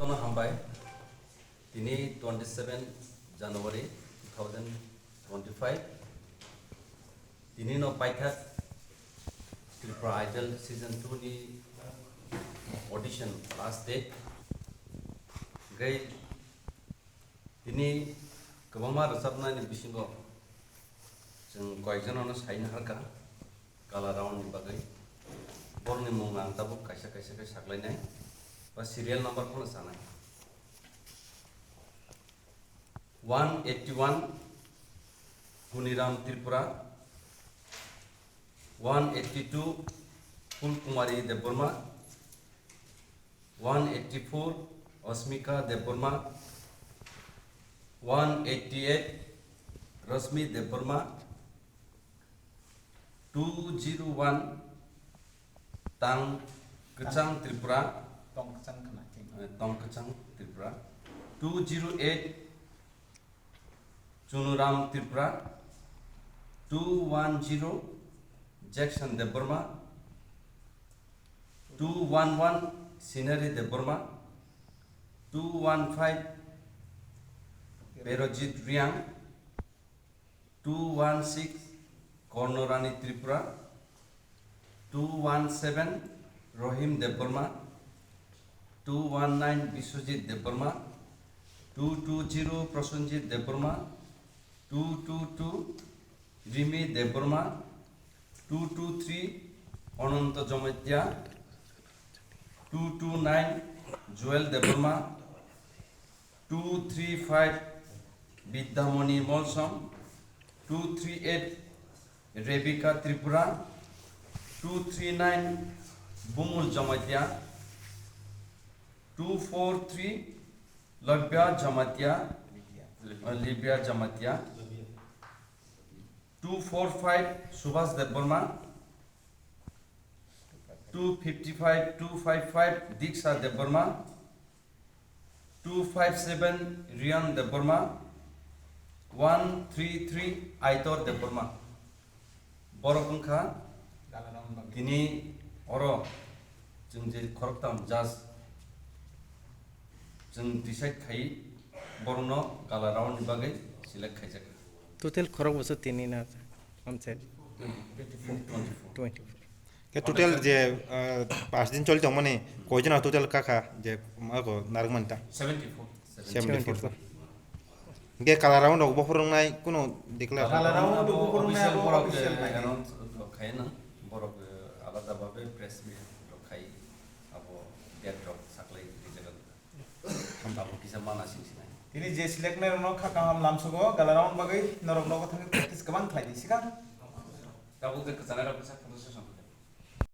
Tona Hambai, Tini 27 January 2025, Tini no Paikat, Tripura Idol Season 2 ni audition last date, Gay Tini Kabama Rasapna ni Bishingo, Jung Koijan Sain Harka, Kala Round Bagai, Born in Mungang Tabu Kaisa Saklane, but serial number for Sana 181 Huniram Tripura, 182 Pulkumari de Burma, 184 Osmika de Burma, 188 Rasmi de Burma, 201 Tang Kachang Tripura, Tong Kachang Tripura, 208 Chunuram Tripura, 210 Jackson de Burma, 211 Scenery de Burma, 215 Perojit Riang, 216 Kornorani Tripura, 217 Rohim de Burma, 219 Biswajit de Burma, 220 Prasunjit de Burma, 222 Rimi de Burma, 223 Ananta Jomatia, 229 Joel de Burma, 235 Vidyamoni Molsom, 238 Rebecca Tripura, 239 Bumul Jamatia, 243 Labia Jamatia, Libya Jamatia, 245 Subhas de Burma, 255 Diksha de Burma, 257 Rian de Burma, 133 Aitor de Burma. Borokungka Tini Oro Jungji Koroktam Jas Jung decide Kai Borno Gala round Bagai select Kajak. Total Korok was a thin in onset 24. के total जे 5 दिन चलते मने कोई जना total काका जे माको नारगमंता 74 गे काला round अब बफरंनाय कुनो देखला काला राउंड अब बफरंनाय official borok official announce खायना borok alada babe press meet khai abo date drop saklai dijagal abo kisa mana singsinai ini je select na no khaka ham lamsugo gala round bagai norok logo thangi practice kaman thlai disikan abo ke kana ra bisa